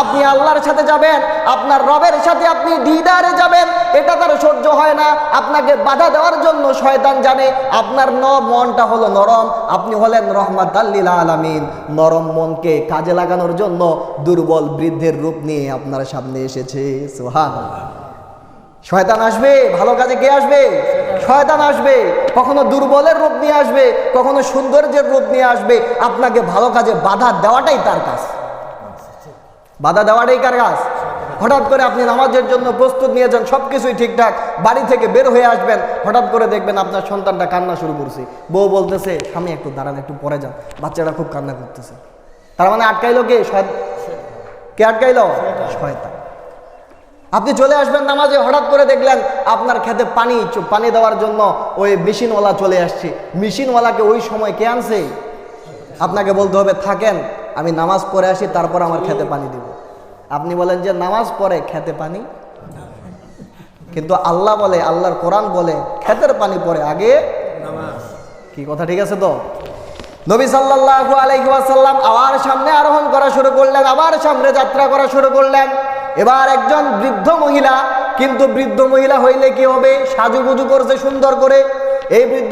আপনি আল্লাহর সাথে যাবেন, আপনার রবের সাথে আপনি দিদারে যাবেন, এটা তার সহ্য হয় না। আপনাকে বাধা দেওয়ার জন্য শয়তান জানে আপনার মনটা হলো নরম, আপনি হলেন রহমাতাল লিল আলামিন। নরম মনকে কাজে লাগানোর জন্য দুর্বল বৃদ্ধের রূপ নিয়ে আপনার সামনে এসেছে। সুবহানাল্লাহ। শয়তান আসবে, ভালো কাজে কে আসবে? শয়তান আসবে। কখনো দুর্বলের রূপ নিয়ে আসবে, কখনো সৌন্দর্যের রূপ নিয়ে আসবে। আপনাকে ভালো কাজে বাধা দেওয়াটাই তার কাজ। বাধা দেওয়াটাই কার কাজ? হঠাৎ করে আপনি নামাজের জন্য প্রস্তুত নিয়েছেন, সবকিছুই ঠিকঠাক, বাড়ি থেকে বের হয়ে আসবেন, হঠাৎ করে দেখবেন আপনার সন্তানটা কান্না শুরু করছে। বউ বলতেছে, স্বামী একটু দাঁড়ান, একটু পরে যান, বাচ্চাটা খুব কান্না করতেছে। তার মানে আটকাইলো কে? কে আটকাইলো? শয়তান। আপনি চলে আসবেন নামাজে, হঠাৎ করে দেখলেন আপনার খেতে পানি দেওয়ার জন্য ওই মেশিনওয়ালা চলে আসছে। মেশিনওয়ালাকে ওই সময় কে আনছে? আপনাকে বলতে হবে, থাকেন, আমি নামাজ পড়ে আসি, তারপর আমার খেতে পানি দিব। আপনি বলেন যে নামাজ পড়ে খেতে পানি, কিন্তু আল্লাহ বলে, আল্লাহর কোরআন বলে খেতের পানি পড়ে আগে নামাজ। কি কথা ঠিক আছে তো? নবী সাল্লাল্লাহু আলাইহি ওয়াসাল্লাম আবার সামনে আরোহণ করা শুরু করলেন, আবার সামনে যাত্রা করা শুরু করলেন। এবার একজন বৃদ্ধ মহিলা, কিন্তু বৃদ্ধ মহিলা হইলে কি হবে? সাজুগুজু করছে সুন্দর করে। এই বৃদ্ধ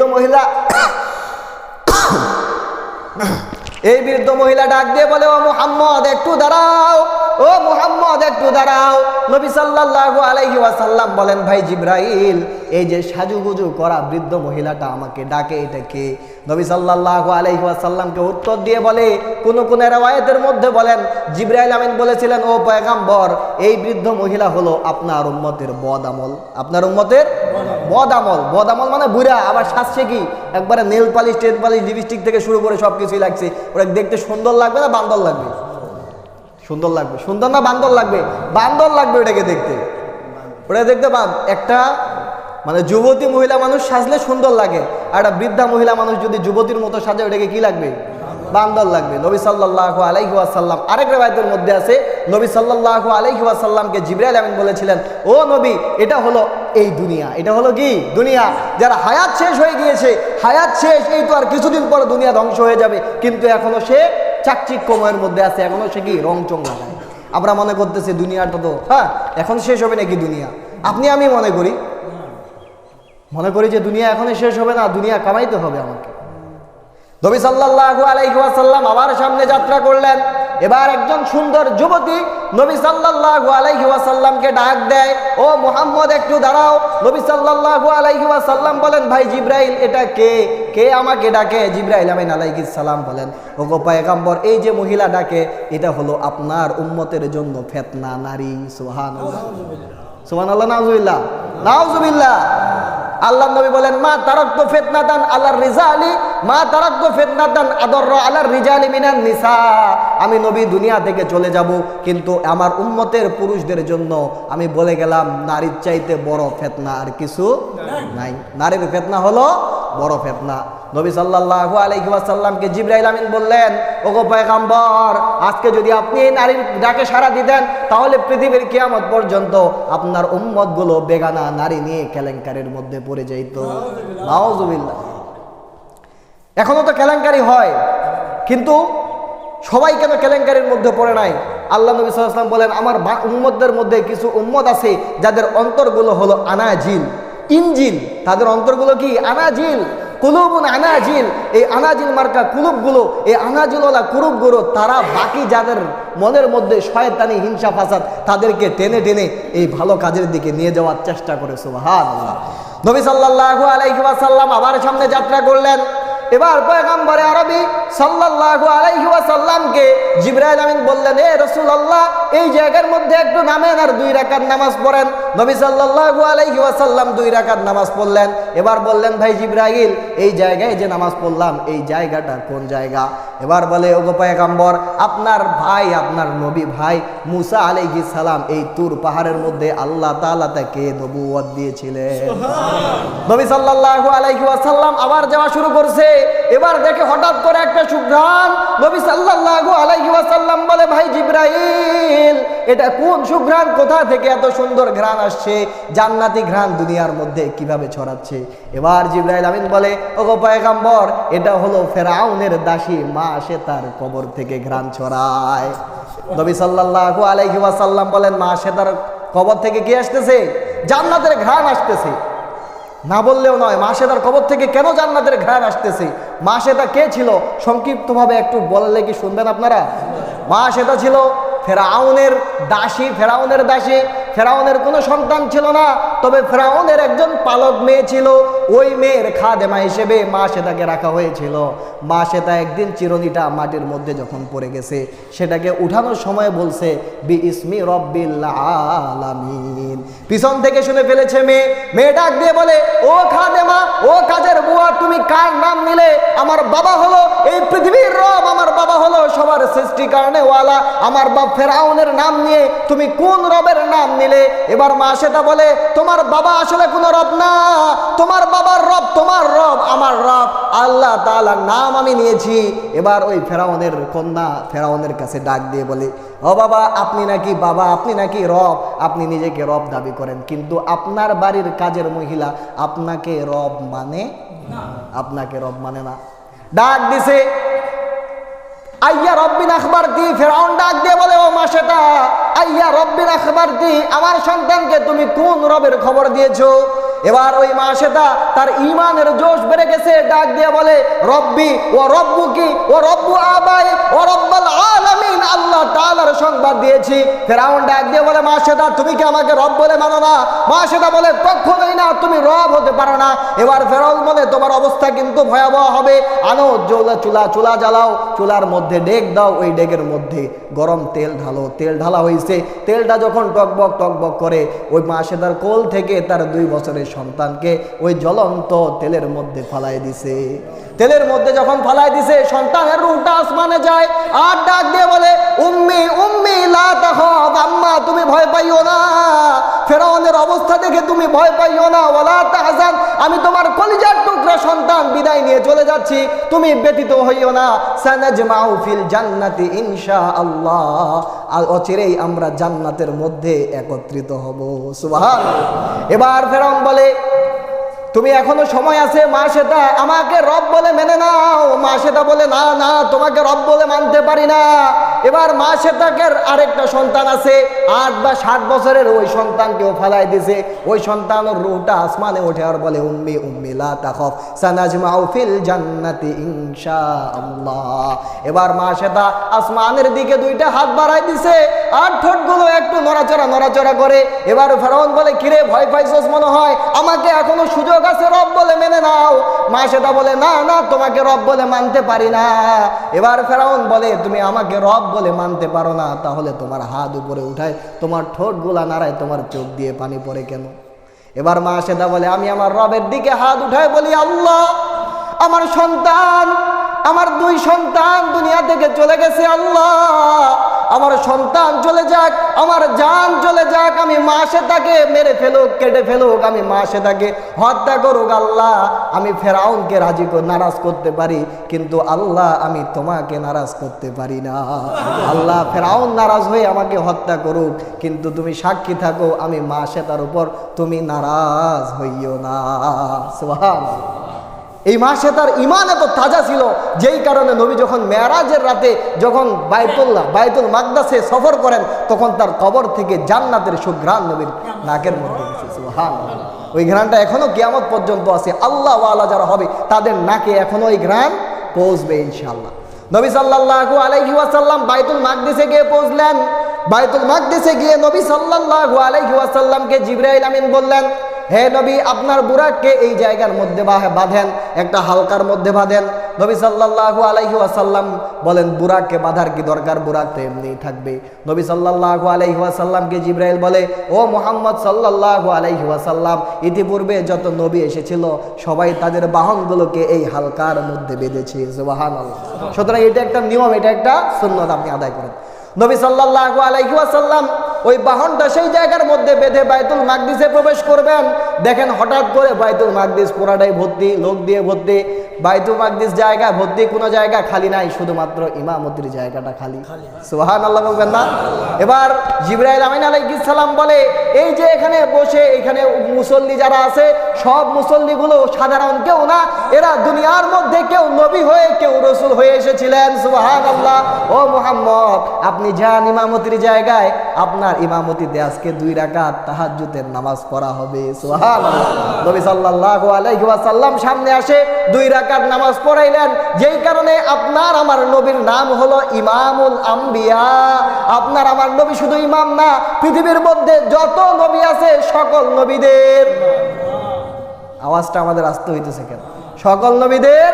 মহিলা ডাক দিয়ে বলে, ও মুহাম্মদ একটু দাঁড়াও, ও মুহাম্মদ একটু দাঁড়াও। নবী সাল্লাল্লাহু আলাইহি ওয়াসাল্লাম বলেন, ভাই জিবরাইল, এই যে সাজুগুজু করা বৃদ্ধ মহিলাটা আমাকে ডাকে, এটা কে? নবী সাল্লাল্লাহু আলাইহি ওয়াসাল্লামকে উত্তর দিয়ে বলে, কোন রিওয়ায়াতের মধ্যে বলেন জিবরাইল আমিন বলেছিলেন, ও পয়গম্বর, এই বৃদ্ধ মহিলা হলো আপনার উম্মতের বদআমল। আপনার উম্মতের বদআমল। বদআমল মানে বুড়া, আবার সাজছে কি একবারে nail polish, ten polish, lipstick থেকে শুরু করে সবকিছুই লাগছে। ওরা দেখতে সুন্দর লাগবে না বান্দর লাগবে? সুন্দর লাগবে। সুন্দর না বান্দর লাগবে? বান্দর লাগবে ওটাকে দেখতে। ওটা দেখতে একটা মানে যুবতী মহিলা মানুষ সাজলে সুন্দর লাগে, আর একটা বৃদ্ধা মহিলা মানুষ যদি যুবতীর মতো সাজে, ওটাকে কি লাগবে? বান্দর লাগবে। নবী সাল্লাল্লাহু আলাইহি ওয়াসাল্লাম, আরেক রিওয়ায়াতের মধ্যে আছে, নবী সাল্লাল্লাহু আলাইহি ওয়াসাল্লামকে জিবরাইল আমিন বলেছিলেন, ও নবী, এটা হলো এই দুনিয়া। এটা হলো কি? দুনিয়া। যারা হায়াত শেষ হয়ে গিয়েছে, হায়াত শেষ, এই তো আর কিছুদিন পর দুনিয়া ধ্বংস হয়ে যাবে, কিন্তু এখনো সে চাকচিক্যময়ের মধ্যে আছে, এখনো সে কি রংচং লাগায়, আমরা মনে করতেছি দুনিয়াটা তো এখন শেষ হবে নাকি দুনিয়া। আপনি আমি মনে করি যে দুনিয়া এখনই শেষ হবে না, দুনিয়া কামাইতে হবে আমাকে। নবী সাল্লাল্লাহু আলাইহি ওয়াসাল্লাম আমার সামনে যাত্রা করলেন। এবার একজন সুন্দর যুবতী নবী সাল্লাল্লাহু আলাইহি ওয়াসাল্লামকে ডাক দেয়, ও মুহাম্মদ একটু দাঁড়াও। নবী সাল্লাল্লাহু আলাইহি ওয়াসাল্লাম বলেন, ভাই জিবরাইল, এটা কে? কে আমাকে ডাকে? জিবরাইল আমিন আলাইহিস সালাম বলেন, ওগো পয়গম্বর, এই যে মহিলা ডাকে এটা হলো আপনার উম্মতের জন্য ফিতনা নারী। সুবহানাল্লাহ, সুবহানাল্লাহ, নাউজুবিল্লাহ, নাউজুবিল্লাহ। আল্লাহ নবী বলেন, মা তারাকতু ফিতনাতান আলার রিজালি মা তারাকতু ফিতনাতান আদররা আলার রিজালি মিনান নিসা। আমি নবী দুনিয়া থেকে চলে যাব, কিন্তু আমার উম্মতের পুরুষদের জন্য আমি বলে গেলাম নারীর চাইতে বড় ফিতনা আর কিছু নাই। নারীর ফিতনা হলো বড় ফিতনা। নবী সাল্লাল্লাহু আলাইহি ওয়াসাল্লামকে জিবরাইল আমিন বললেন, ওগো পয়গম্বর, আজকে যদি আপনি এই নারীর ডাকে সাড়া দিতেন তাহলে পৃথিবীর কিয়ামত পর্যন্ত আপনার উম্মতগুলো বেগানা নারী নিয়ে কেলেঙ্কারির মধ্যে পড়ে যাইত। নাউজুবিল্লাহ। এখনো তো কেলেঙ্কারি হয়, কিন্তু সবাই কেন কেলেঙ্কারির মধ্যে পড়ে নাই? আল্লাহ নবী সাল্লাল্লাহু আলাইহি ওয়াসাল্লাম বলেন, আমার উম্মতদের মধ্যে কিছু উম্মত আছে যাদের অন্তরগুলো হলো আনাজিল, ইনজিল। তাদের অন্তরগুলো কি? আনাজিল, কুলুবুন আনাজিল। এই আনাজিল মার্কা কুলুবগুলো, এই আনাজিলওয়ালা কুলুবগুলো, তারা বাকি যাদের মনের মধ্যে শয়তানি হিংসা ফাসাদ, তাদেরকে টেনে টেনে এই ভালো কাজের দিকে নিয়ে যাওয়ার চেষ্টা করে। সুবহানাল্লাহ। নবী সাল্লাল্লাহু আলাইহি ওয়াসাল্লাম আবার সামনে যাত্রা করলেন। এবার পয়গম্বরে আরবি সাল্লাল্লাহু আলাইহি ওয়াসাল্লামকে জিবরাইল আমিন বললেন, এ রাসূলুল্লাহ, এই জায়গার মধ্যে একটু নামেন আর 2 রাকাত নামাজ পড়েন। নবী সাল্লাল্লাহু আলাইহি ওয়াসাল্লাম 2 রাকাত নামাজ পড়লেন। এবার বললেন, ভাই জিবরাইল, এই জায়গায় যে নামাজ পড়লাম এই জায়গাটা কোন জায়গা? এবার বলে, ওগো পয়গম্বর, আপনার ভাই, আপনার নবী ভাই মুসা আলাইহিস সালাম এই তুর পাহাড়ের মধ্যে আল্লাহ তাআলা তাকে নবুয়ত দিয়েছিলেন। নবী সাল্লাল্লাহু আলাইহি ওয়াসাল্লাম আবার যাওয়া শুরু করছে। এবার দেখে হঠাৎ করে একটা সুঘ্রাণ। নবী সাল্লাল্লাহু আলাইহি ওয়াসাল্লাম বলে, ভাই জিবরাইল, এটা কোন সুঘ্রাণ? কোথা থেকে এত সুন্দর ঘ্রাণ আসছে? জান্নাতি ঘ্রাণ দুনিয়ার মধ্যে কিভাবে ছড়াচ্ছে? এবার জিবরাইল আমিন বলে, ওগো পয়গম্বর, এটা হলো ফেরাউনের দাসী মা, সে তার কবর থেকে ঘ্রাণ ছড়ায়। নবী সাল্লাল্লাহু আলাইহি ওয়াসাল্লাম বলেন, মা সে তার কবর থেকে কি আসতেছে? জান্নাতের ঘ্রাণ আসতেছে। না বললেও নয়, মা সেতার কবর থেকে কেন জান্নাতের ঘ্রাণ আসতেছে? মা সেতা কে ছিল? সংক্ষিপ্তভাবে একটু বললে কি শুনবেন আপনারা? মা সেতা ছিল ফেরাউনের দাসী। ফেরাউনের দাসী, ফেরাউনের কোনো সন্তান ছিল না, তবে ফেরাউনের একজন পালক মেয়ে ছিল। ওই মেয়ের খাদেমা হিসেবে মা সেতাকে রাখা হয়েছিল। মা সেতা একদিন চিরুনিটা মাটির মধ্যে যখন পড়ে গেছে, সেটাকে উঠানোর সময় বলছে, বি ইসমি রব্বিল আলামিন। পিছন থেকে শুনে ফেলেছে মেয়ে। মেয়ে ডাক দিয়ে বলে, ও খাদেমা, ও কাজের বুয়া, তুমি কার নাম নিলে? আমার বাবা হলো এই পৃথিবীর রব, আমার বাবা হলো সবার সৃষ্টিকারণে ওয়ালা। আমার বাপ ফেরাউনের নাম নিয়ে তুমি কোন রবের নাম নিলে? এবার মা সেটা বলে, তোমার বাবা আসলে কোনো রব না, তোমার বাবার রব তোমার রব, আমার রব আল্লাহ তাআলার নাম আমি নিয়েছি। এবার ওই ফেরাউনের কন্যা ফেরাউনের কাছে ডাক দিয়ে বলে, ও বাবা, আপনি নাকি বাবা, আপনি নাকি রব, আপনি নিজেকে রব দাবি করেন, কিন্তু আপনার বাড়ির কাজের মহিলা আপনাকে রব মানে না, আপনাকে রব মানে না। ডাক দিছে, আইয়া রব্বিন আখবারতি। ফেরাউন ডাক দিয়ে বলে, ও মা সেটা, আইয়া রব্বিন আখবারতি, আমার সন্তানকে তুমি কোন রবের খবর দিয়েছো? এবার ওই মা সেটা তার ঈমানের জোশ বেড়ে গেছে, ডাক দিয়ে বলে, রব্বি ও রব্বুকি ও রব্বু আবাই ও রব্বুল আলামিন, আল্লাহ তাআলার সংবাদ দিয়েছি। ফেরাউন ডাক দিয়ে বলে, মা সেটা, তুমি কি আমাকে রব বলে মানো না? মা সেটা বলে, কখনোই না, তুমি রব হতে পারো না। এবার ফেরাউন বলে, তোমার অবস্থা কিন্তু ভয়াবহ হবে। আনো চুলা জ্বালাও, চুলার মধ্যে ডেক দাও, ওই ডেকের মধ্যে গরম তেল ঢালো। তেল ঢালা হয়েছে। তেলটা যখন টকবক টকবক করে, ওই মা সেটার কোল থেকে তার 2 বছরের সন্তানকে ওই জ্বলন্ত তেলের মধ্যে ফালাই দিছে। তেলের মধ্যে যখন ফালাই দিছে, সন্তানের রূহটা আসমানে যায়। আর ডাক দিয়ে বলে, উম্মি উম্মি লা তাখাফ, আম্মা তুমি ভয় পাইও না। ফেরাউনের অবস্থা দেখে তুমি ভয় পাইও না। ওয়ালা তাহজান, আমি তোমার কলিজার টুকরা সন্তান বিদায় নিয়ে চলে যাচ্ছি, তুমি ব্যথিত হইও না। সানাজমাউ ফিল জান্নাতি ইনশাআল্লাহ, আর অচিরেই আমরা জান্নাতের মধ্যে একত্রিত হব। সুবহানাল্লাহ। এবার ফেরাউন বলে, তুমি এখনো সময় আছে, মা সেটা আমাকে রব বলে মেনে নাও। মা সেটা বলে, না না, তোমাকে রব বলে মানতে পারি না। এবার মা শ্বেতাকের আরেকটা সন্তান আছে 8 বা 7 বছরের, ওই সন্তানকেও ফালাই দিছে। ওই সন্তানের রূহটা আসমানে ওঠে আর বলে উম্মি উম্মি লা তাখাফ সানাজমাউ ফিল জান্নাতি ইনশাআল্লাহ। এবার মা শ্বেতা আসমানের দিকে 2টা হাত বাড়াই দিছে আর ঠোঁটগুলো একটু নড়াচড়া করে। এবার ফেরাউন বলে কিরে ভয় পাইছস মনে হয়, আমাকে এখনো সুযোগ আছে, রব বলে মেনে নাও। মা শ্বেতা বলে না না, তোমাকে রব বলে মানতে পারি না। এবার ফেরাউন বলে তুমি আমাকে রব বলে মানতে পারো না, তাহলে তোমার হাত উপরে উঠায়, তোমার ঠোঁটগুলা নাড়ায়, তোমার চোখ দিয়ে পানি পড়ে কেন? এবার মা শ্বেতা বলে আমি আমার রবের দিকে হাত উঠায় বলি আল্লাহ, আমার সন্তান, আমার 2 সন্তান দুনিয়া থেকে চলে গেছে, আল্লাহ আমার সন্তান চলে যাক, আমার জান চলে যাক, আমি মা শ্বেতাকে মেরে ফেলুক, কেটে ফেলুক, আমি মা শ্বেতাকে হত্যা করুক, আল্লাহ আমি ফেরাউনকে রাজি নারাজ করতে পারি, কিন্তু আল্লাহ আমি তোমাকে নারাজ করতে পারি না। আল্লাহ ফেরাউন নারাজ হয়ে আমাকে হত্যা করুক, কিন্তু তুমি সাক্ষী থাকো আমি মা শ্বেতার উপর তুমি নারাজ হইও না। সুবহানাল্লাহ। এই মা শ্বেতার ঈমান এত তাজা ছিল, যেই কারণে নবী যখন মেরাজের রাতে যখন বাইতুল মাকদাসে সফর করেন, তখন তার কবর থেকে জান্নাতের সুঘ্রাণ নবীর নাকের মধ্যে গেছে। সুবহানাল্লাহ। ওই ঘ্রাণটা এখনো কিয়ামত পর্যন্ত আছে, আল্লাহ ওয়ালা যারা হবে তাদের নাকে এখনো ওই ঘ্রাণ পৌঁছবে ইনশাআল্লাহ। নবী সাল্লাল্লাহু আলাইহি ওয়াসাল্লাম বাইতুল মাকদিসে গিয়ে পৌঁছলেন। বাইতুল মাকদিসে গিয়ে নবী সাল্লাল্লাহু আলাইহি ওয়াসাল্লামকে জিবরাইল আমিন বললেন, হে নবী আপনার বুরাককে এই জায়গার মধ্যে বাঁধেন, একটা হালকার মধ্যে বাঁধেন। নবী সাল্লাল্লাহু আলাইহি ওয়াসাল্লাম বলেন বুরাককে বাঁধার কি দরকার, বুরাক তো এমনিই থাকবে। নবী সাল্লাল্লাহু আলাইহি ওয়াসাল্লামকে জিবরাইল বলে ও মুহাম্মদ সাল্লাল্লাহু আলাইহি ওয়াসাল্লাম, ইতিপূর্বে যত নবী এসেছিল সবাই তাদের বাহনগুলোকে এই হালকার মধ্যে বেঁধেছে। সুবহানাল্লাহ। সুতরাং এটা একটা নিয়ম, এটা একটা সুন্নাত, আপনি আদায় করেন। নবী সাল্লাল্লাহু আলাইহি ওয়াসাল্লাম ওই বাহনটা সেই জায়গার মধ্যে বেঁধে বাইতুল মাকদিসে প্রবেশ করবেন। দেখেন হঠাৎ করে বাইতুল মাকদিস পুরাটাই ভর্তি, লোক দিয়ে ভর্তি। বাইতুল মাকদিস জায়গা ভর্তি, কোনো জায়গা খালি নাই, শুধুমাত্র ইমামতির জায়গাটা খালি। সুবহানাল্লাহ বলবেন না? এবার জিবরাইল আমিন আলাইহিস সালাম বলে এই যে এখানে বসে এখানে মুসল্লি যারা আছে, সব মুসল্লিগুলো সাধারণ কেউ না, এরা দুনিয়ার মধ্যে কেউ নবী হয়ে কেউ রাসূল হয়ে এসেছিলেন। সুবহানাল্লাহ। ও মুহাম্মদ আপনি যান ইমামতির জায়গায়, আপনার ইমামতিতে আজকে 2 রাকাত তাহাজ্জুদের নামাজ পড়া হবে। সুবহানাল্লাহ। নবী সাল্লাল্লাহু আলাইহি ওয়াসাল্লাম সামনে আসে 2 রাকাত নামাজ পড়াইলেন, যেই কারণে আপনার আমার নবীর নাম হলো ইমামুল আম্বিয়া। আপনার আমার নবী শুধু ইমাম না, পৃথিবীর মধ্যে যত নবী আছে সকল নবীদের, আওয়াজটা আমাদের আসতে হইতেছে কেন, সকল নবীদের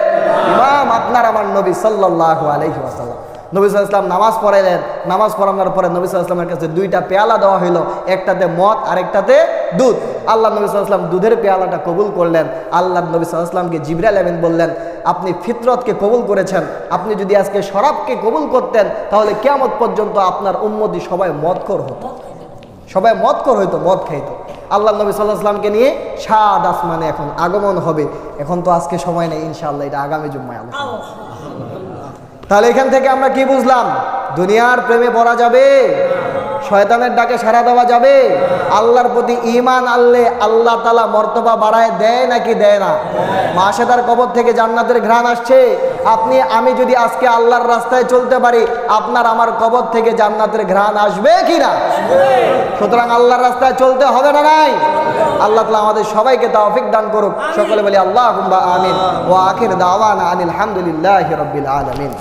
ইমাম আপনার আমার নবী সাল্লাল্লাহু আলাইহি ওয়াসাল্লাম। নবী সাল্লাল্লাহু আলাইহি ওয়াসাল্লাম নামাজ পড়াইলেন। নামাজ পড়ানোর পরে নবী সাল্লাল্লাহু আলাইহি ওয়াসাল্লামের কাছে 2টা পেয়ালা দেওয়া হইল, একটাতে মদ আর একটাতে দুধ। আল্লাহ নবী সাল্লাল্লাহু আলাইহি ওয়াসাল্লাম দুধের পেয়ালাটা কবুল করলেন। আল্লাহ নবী সাল্লাল্লাহু আলাইহি ওয়াসাল্লামকে জিবরাইল আমিন বললেন আপনি ফিতরতকে কবুল করেছেন, আপনি যদি আজকে শরাবকে কবুল করতেন তাহলে কিয়ামত পর্যন্ত আপনার উম্মতি সবাই মদখোর হতো, সবাই মদখোর হইতো, মদ খাইতো। আল্লাহ নবী সাল্লাল্লাহু আলাইহি ওয়াসাল্লামকে নিয়ে 7 আসমানে এখন আগমন হবে। এখন তো আজকে সময় নেই, ইনশাআল্লাহ এটা আগামী জুম্মায় আলোচনা। তাহলে এখান থেকে আমরা কি বুঝলাম? দুনিয়ার প্রেমে পড়া যাবে, শয়তানের ডাকে সাড়া দেওয়া যাবে, আল্লাহর প্রতি ঈমান আনলে আল্লাহ তাআলা মর্তবা বাড়ায় দেয় নাকি দেয় না? মা শ্বেতার কবর থেকে জান্নাতের ঘ্রাণ আসছে, আপনি আমি যদি আজকে আল্লাহর রাস্তায় চলতে পারি, আপনার আমার কবর থেকে জান্নাতের ঘ্রাণ আসবে কি না? সুতরাং আল্লাহর রাস্তায় চলতে হবে না নাই? আল্লাহ তাআলা আমাদের সবাইকে তৌফিক দান করুক। সকলে বলি আল্লাহুম্মা আমিন। ওয়া আখির দাওয়ানা আনিল হামদুলিল্লাহি রাব্বিল আলামিন।